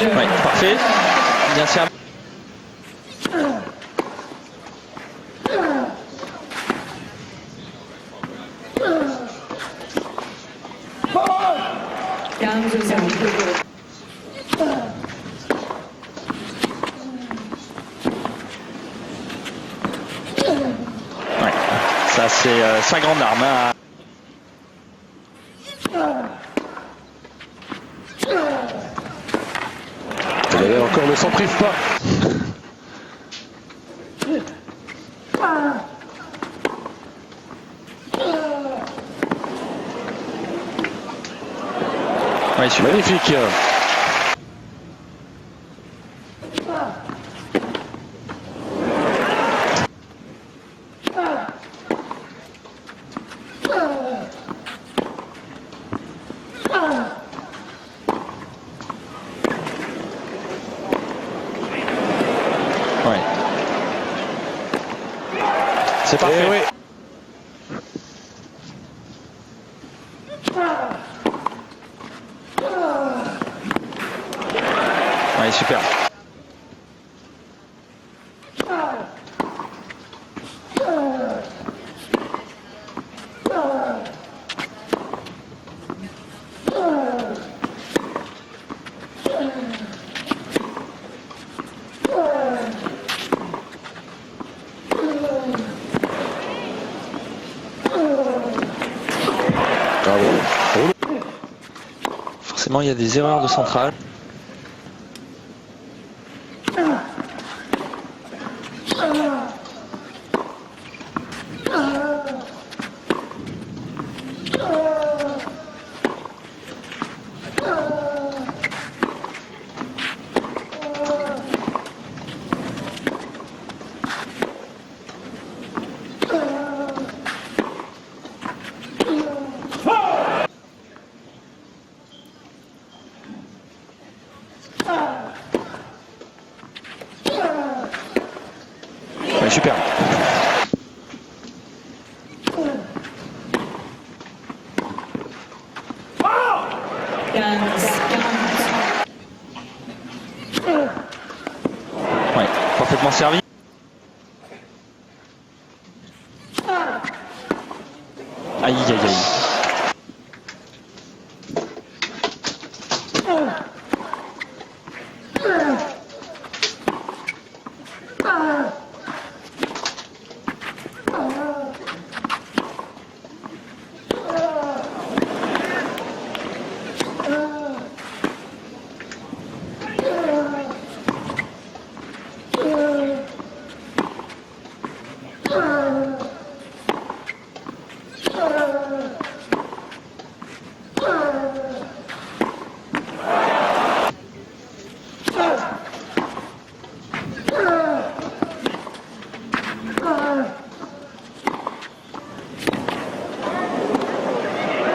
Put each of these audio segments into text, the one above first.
Ouais, parfait. Bien servi. Ouais, ça c'est sa grande arme. Hein. Et d'ailleurs encore ne s'en prive pas. Ouais, super. Magnifique. Ouais. C'est parfait. Et oui. Ouais, super. Bravo. Forcément, il y a des erreurs de centrale. Ouais, super. Ouais, parfaitement servi. Aïe, aïe, aïe.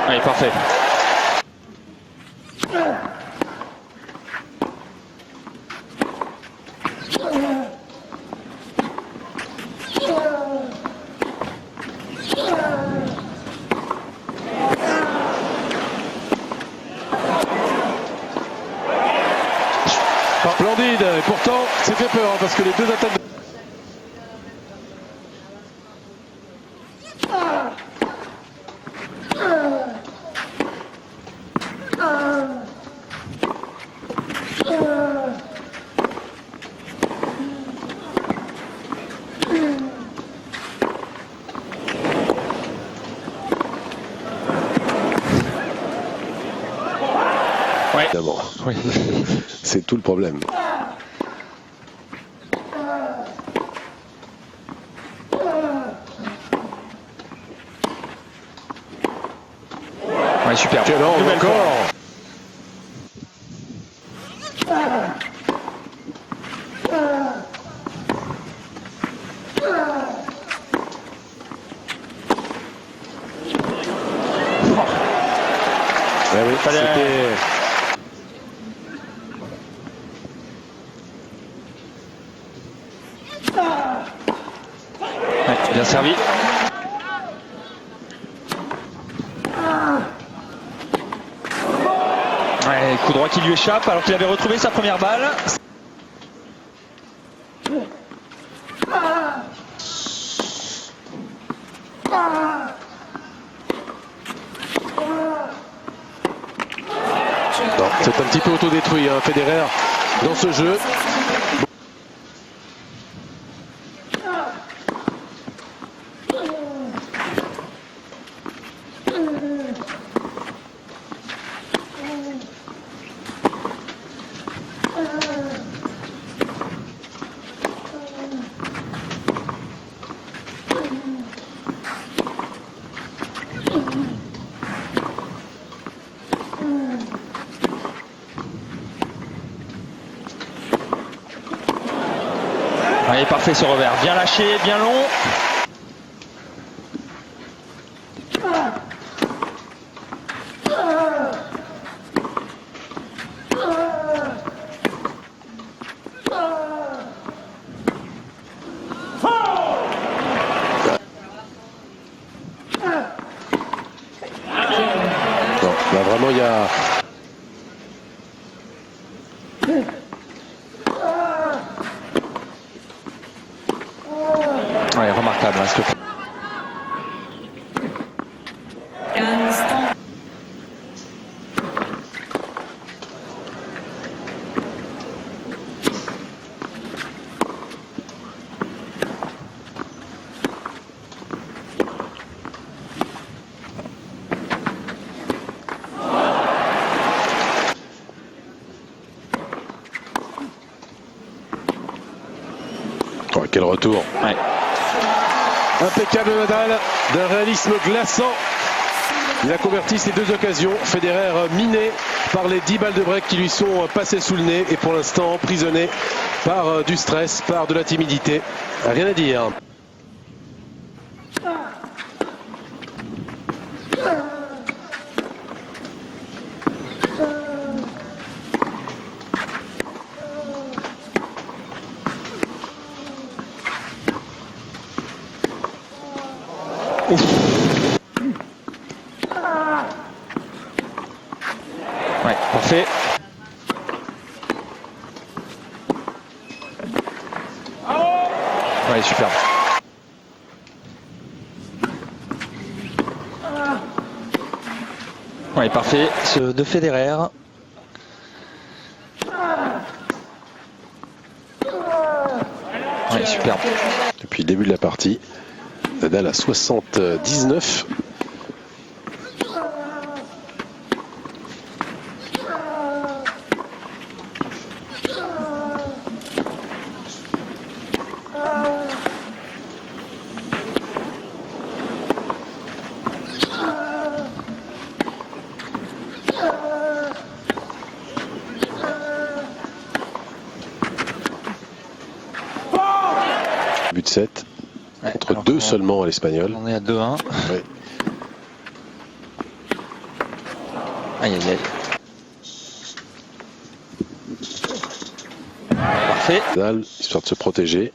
Ouais, parfait. Splendide. Et pourtant, c'est fait peur hein, parce que les deux attaques. Ouais. Évidemment. Oui. C'est tout le problème. Ouais, super. Quel angle Nouvelle encore. Ouais, oui, Fallait- c'était... Ouais, bien servi. Ouais, coup droit qui lui échappe alors qu'il avait retrouvé sa première balle. C'est un petit peu autodétruit, hein, Federer, dans ce jeu. Allez, parfait ce revers, bien lâché, bien long. Non, là vraiment il y a... Ouais, remarquable hein, ce que fait. Oh, quel retour. Ouais. Impeccable Nadal, d'un réalisme glaçant. Il a converti ces deux occasions. Federer miné par les 10 balles de break qui lui sont passées sous le nez et pour l'instant emprisonné par du stress, par de la timidité. Rien à dire. Ouais, parfait. Ouais, super. Ouais, parfait. Ce de Federer. Ouais, super. Depuis le début de la partie, Nadal à 79. But de 7, Ouais, contre alors 2 qu'on- seulement à l'Espagnol. On est à 2-1. Ouais. Aïe aïe aïe. Parfait. Nadal, histoire de se protéger,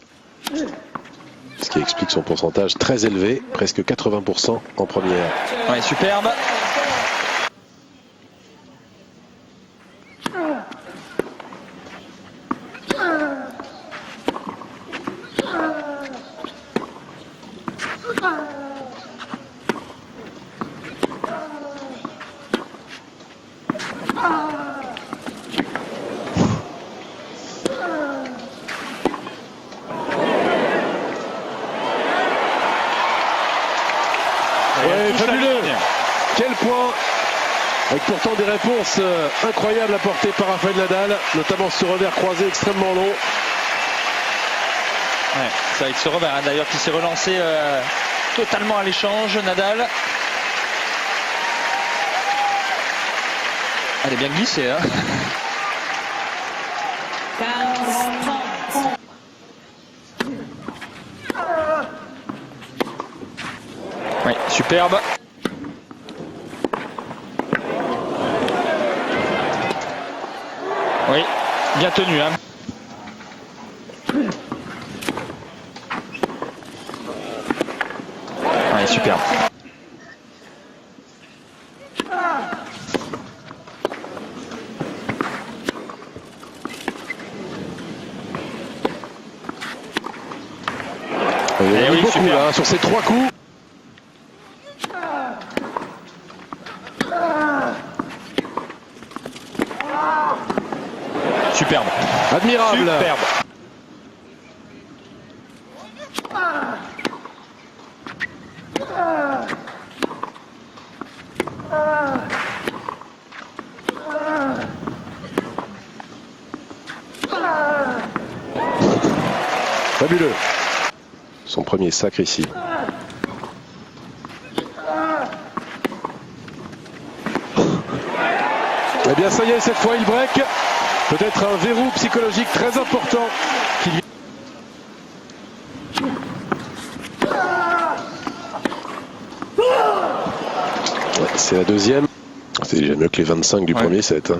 ce qui explique son pourcentage très élevé, presque 80% en première. Ouais, superbe. Ouais, touche la fabuleux. ligne. Quel point, avec pourtant des réponses incroyables apportées par Rafael Nadal, notamment ce revers croisé extrêmement long. Ouais, c'est avec ce revers hein, d'ailleurs qui s'est relancé totalement à l'échange, Nadal. Elle est bien glissée hein. Oui, superbe. Oui, bien tenu hein. Ouais, superbe. Il a oui, beaucoup super. là, sur ces 3 coups. Superbe. Admirable. Superbe. Fabuleux. Son premier sacre ici. Eh bien ça y est, cette fois il break. Peut-être un verrou psychologique très important qui lui... Ouais, c'est la deuxième. C'est déjà mieux que les 25 du premier set.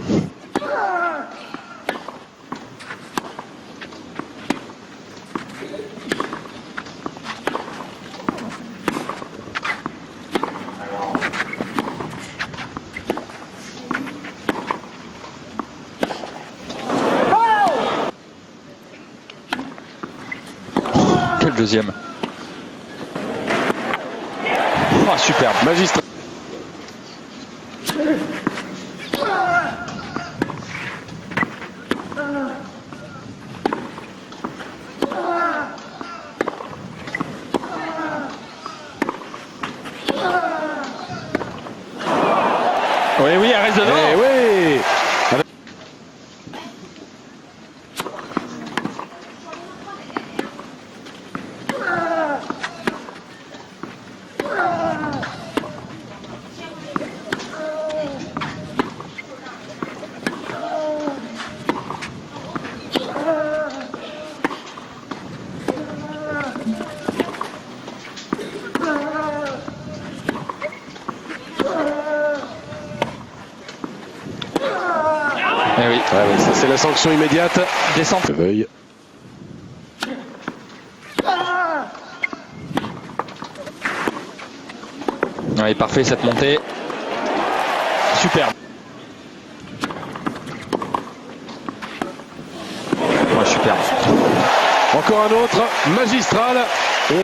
Quel deuxième. Oh, superbe. Magistral. Oui, oui, elle reste devant. Eh oui. Eh oui. Ouais, ça c'est la sanction immédiate. Descente. Veuille. Ouais, parfait cette montée. Superbe. Ouais, superbe. Encore un autre, magistral. Oui.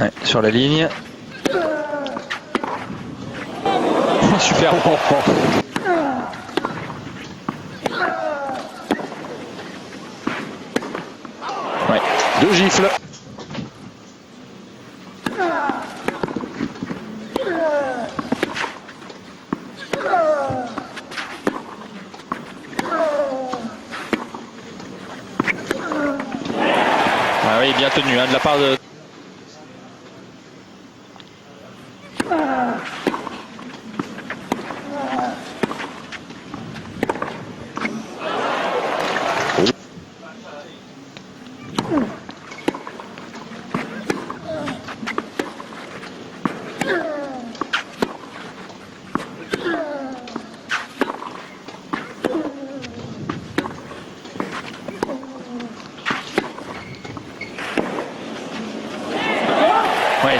Ouais, sur la ligne. Super. Ouais. 2 gifles. Ah oui, bien tenu hein, de la part de... Ouais.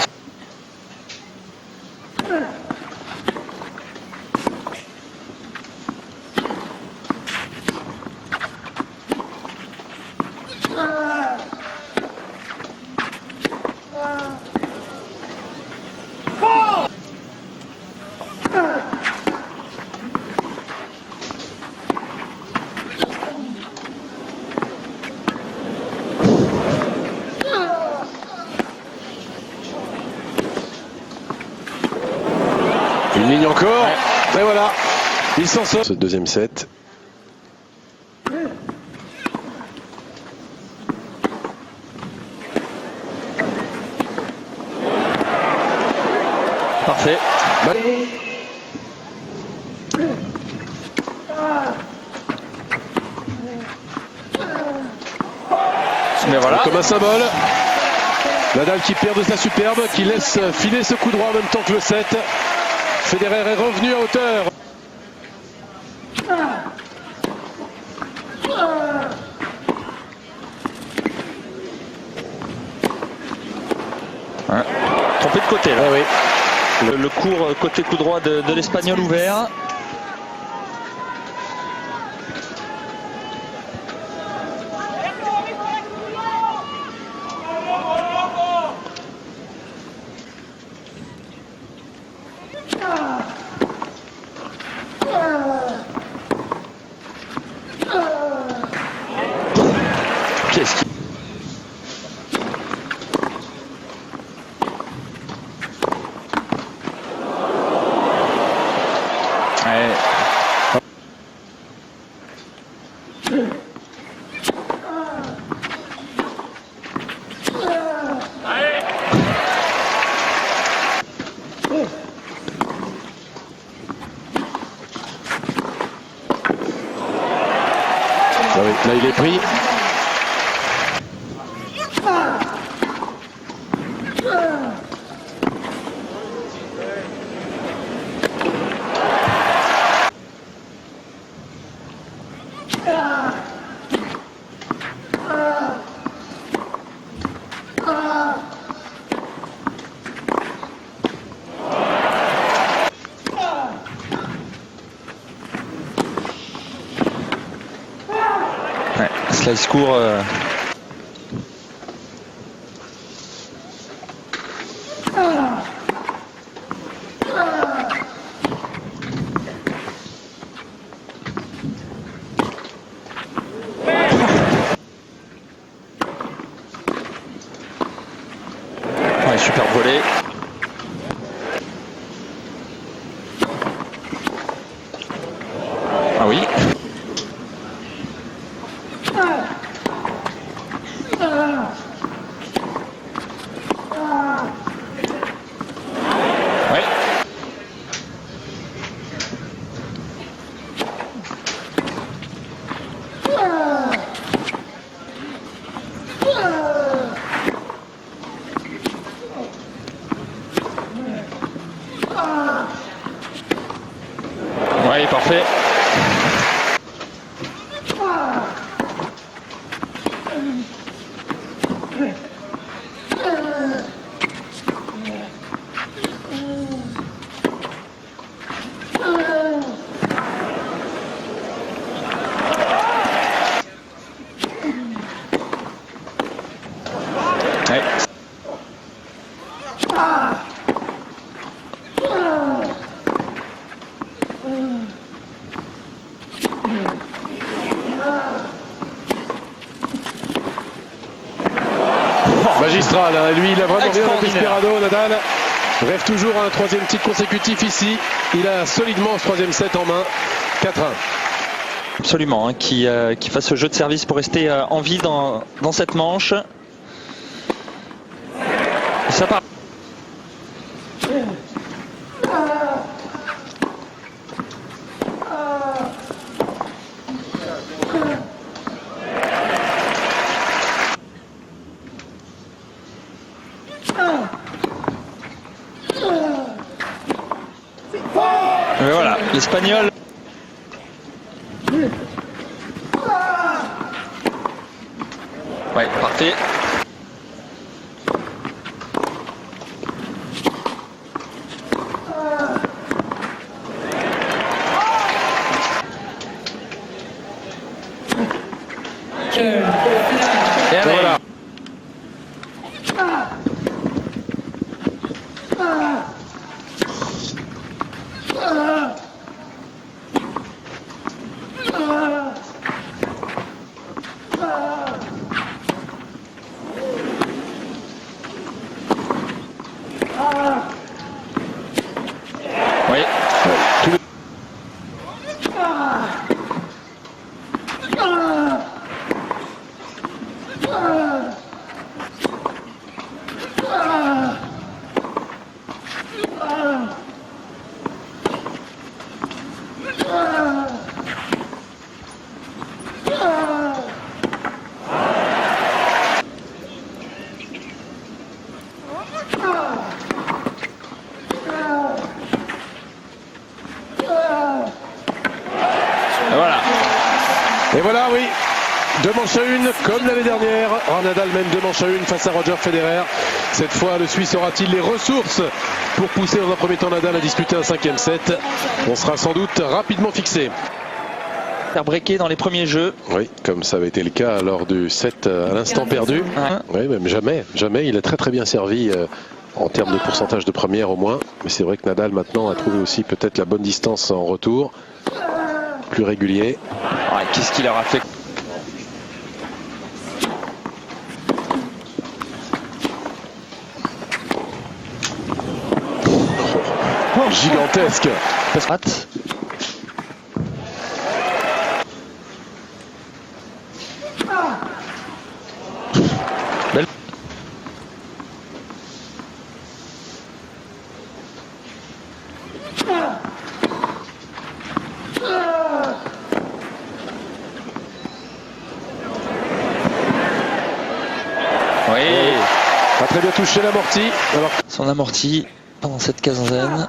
Une ligne encore. Ouais. Et voilà. Il s'en sort. Ce deuxième set. Parfait. Mais voilà. Comme un symbole. Nadal qui perd de sa superbe, qui laisse filer ce coup droit en même temps que le set. Federer est revenu à hauteur. Ouais. Trompé de côté. Là. Ah oui. Le court côté coup droit de l'Espagnol ouvert. Qu'est-ce qui... Ouais. Ah oui, là il est pris. Ouais, slice court. Ouais, super volé. Ah oui. Ouais. Ouais, parfait. Ouais. Magistral, hein. Lui il a vraiment rien à Extraordinaire. Desperado, Nadal. Rêve toujours à un troisième titre consécutif ici. Il a solidement ce troisième set en main. 4-1. Absolument, hein, qui fasse ce jeu de service pour rester en vie dans cette manche. Et ça part. Mais voilà, l'Espagnol. Ouais, parfait. Et allez. Voilà. 2 manches à 1 comme l'année dernière. Nadal mène 2 manches à 1 face à Roger Federer. Cette fois, le Suisse aura-t-il les ressources pour pousser dans un premier temps Nadal à disputer un 5e set? On sera sans doute rapidement fixé. Faire breaker dans les premiers jeux. Oui, comme ça avait été le cas lors du set à l'instant perdu. Oui, même jamais. Il a très bien servi en termes de pourcentage de première au moins. Mais c'est vrai que Nadal maintenant a trouvé aussi peut-être la bonne distance en retour. Plus régulier. Qu'est-ce qu'il leur a fait? Gigantesque. Belle. Oui. A très bien touché l'amorti. Alors... Son amorti pendant cette quinzaine.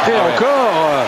Et encore.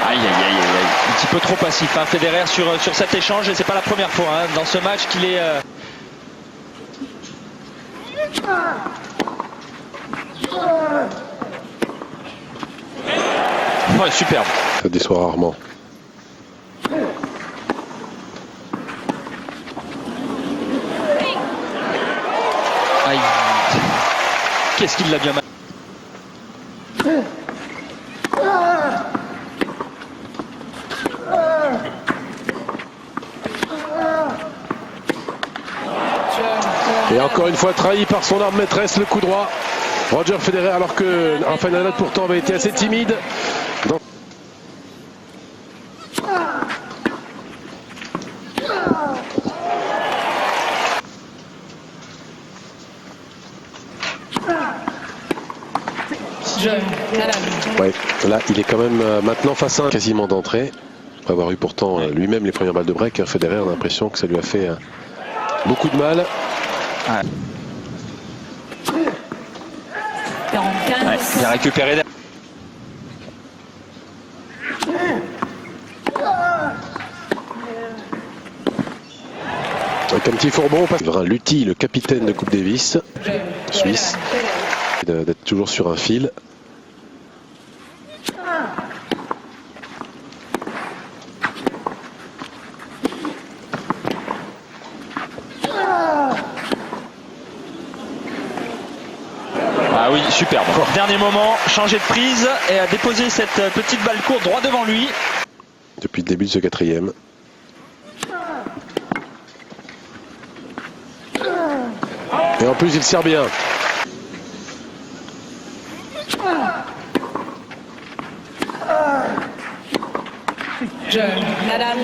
Un petit peu trop passif, hein, Federer sur cet échange, et c'est pas la première fois dans ce match qu'il est. Ouais, superbe. Ça déçoit rarement. Aïe. Qu'est-ce qu'il l'a bien mal. Et encore une fois trahi par son arme maîtresse, le coup droit. Roger Federer, alors que Rafael Nadal pourtant avait été assez timide. Ouais, là il est quand même maintenant face à un quasiment d'entrée. Après avoir eu pourtant lui-même les premières balles de break, Federer a l'impression que ça lui a fait beaucoup de mal. Ouais. Bien récupéré. Avec un petit fourbon, Luthi, le capitaine de Coupe Davis, suisse, d'être toujours sur un fil. Ah oui, superbe. Dernier moment, changer de prise et a déposé cette petite balle courte droit devant lui. Depuis le début de ce 4e. Et en plus, il sert bien. Nadal.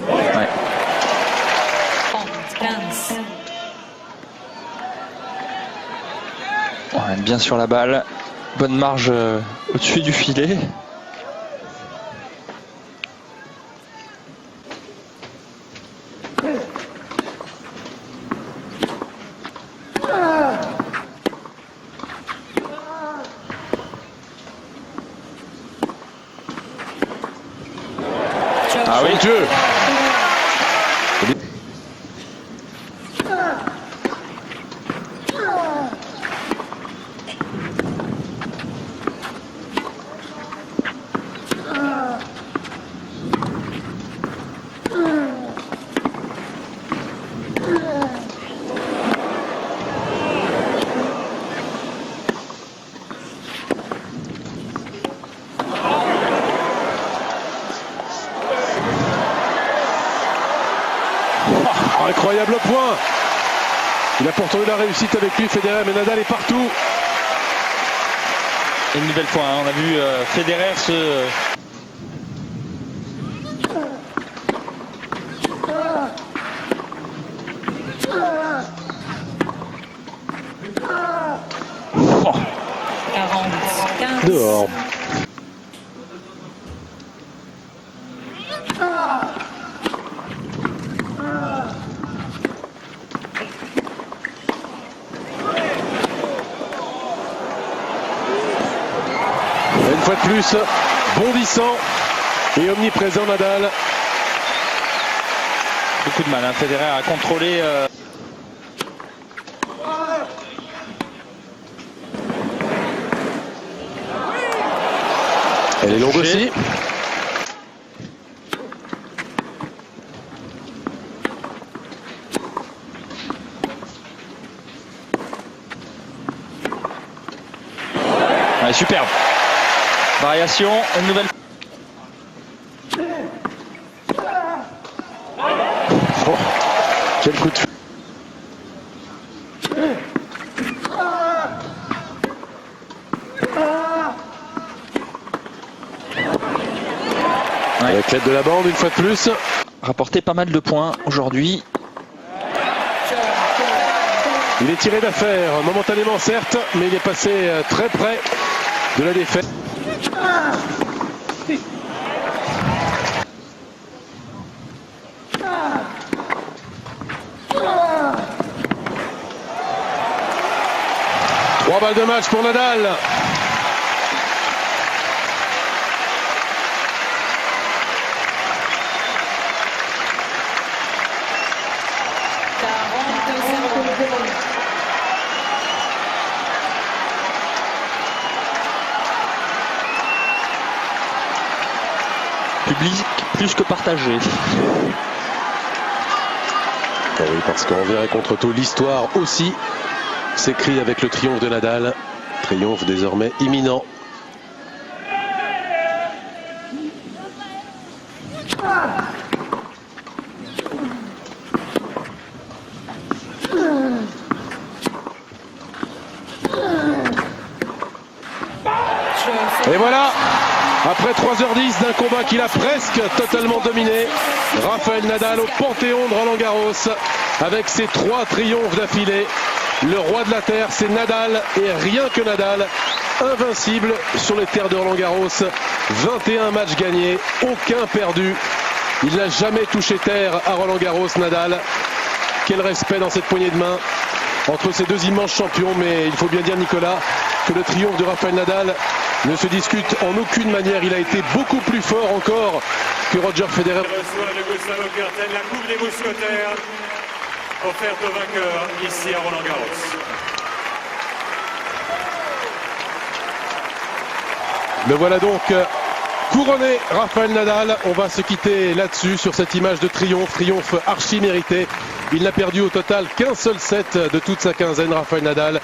Ouais. Ouais, bien sur la balle. Bonne marge au-dessus du filet. Ah oui, Dieu. incroyable point. Il a pourtant eu la réussite avec lui, Federer, mais Nadal est partout. Et une nouvelle fois, hein, on a vu Federer se... Oh. 40, 15. Dehors. Une fois de plus, bondissant et omniprésent Nadal. Beaucoup de mal, hein, Federer a contrôlé... Elle est longue aussi. Ouais, superbe. Variation, une nouvelle... Oh, quel coup de feu. Ouais. Avec l'aide de la bande, une fois de plus. Rapporté pas mal de points aujourd'hui. Il est tiré d'affaire, momentanément certes, mais il est passé très près de la défaite. Trois balles de match pour Nadal. Public plus que partagé. Ah oui, parce qu'envers et contre tout, l'histoire aussi s'écrit avec le triomphe de Nadal. Triomphe désormais imminent. Et voilà, après 3h10 d'un combat qu'il a presque totalement dominé, Rafael Nadal au Panthéon de Roland-Garros avec ses 3 triomphes d'affilée. Le roi de la terre, c'est Nadal et rien que Nadal, invincible sur les terres de Roland-Garros. 21 matchs gagnés, aucun perdu. Il n'a jamais touché terre à Roland-Garros, Nadal. Quel respect dans cette poignée de main entre ces deux immenses champions, mais il faut bien dire, Nicolas, que le triomphe de Rafael Nadal ne se discute en aucune manière. Il a été beaucoup plus fort encore que Roger Federer. Reçoit de Gustavo Kuerten la Coupe des Mousquetaires, offerte au vainqueur ici à Roland-Garros. Le voilà donc couronné, Rafael Nadal. On va se quitter là-dessus sur cette image de triomphe archi mérité. Il n'a perdu au total qu'un seul set de toute sa quinzaine, Rafael Nadal.